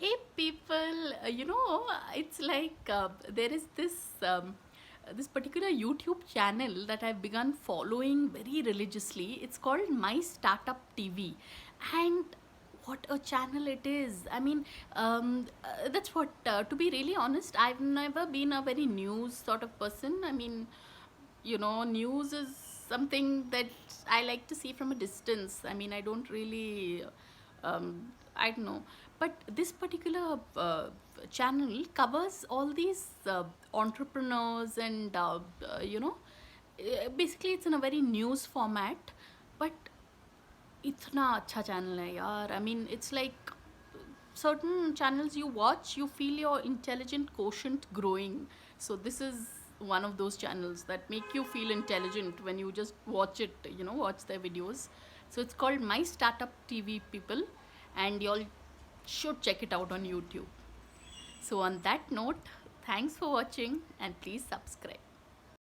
Hey people, it's like there is this particular YouTube channel that I've begun following very religiously. It's called My Startup TV, and what a channel it is! I mean, that's what. To be really honest, I've never been a very news sort of person. I mean, news is something that I like to see from a distance. I mean, I don't really, I don't know. But this particular channel covers all these entrepreneurs and, basically it's in a very news format. But इतना अच्छा channel है यार. I mean, it's like certain channels you watch, you feel your intelligent quotient growing. So this is one of those channels that make you feel intelligent when you just watch it, watch their videos. So it's called My Startup TV, people, and y'all should check it out on YouTube. So on that note, thanks for watching and please subscribe.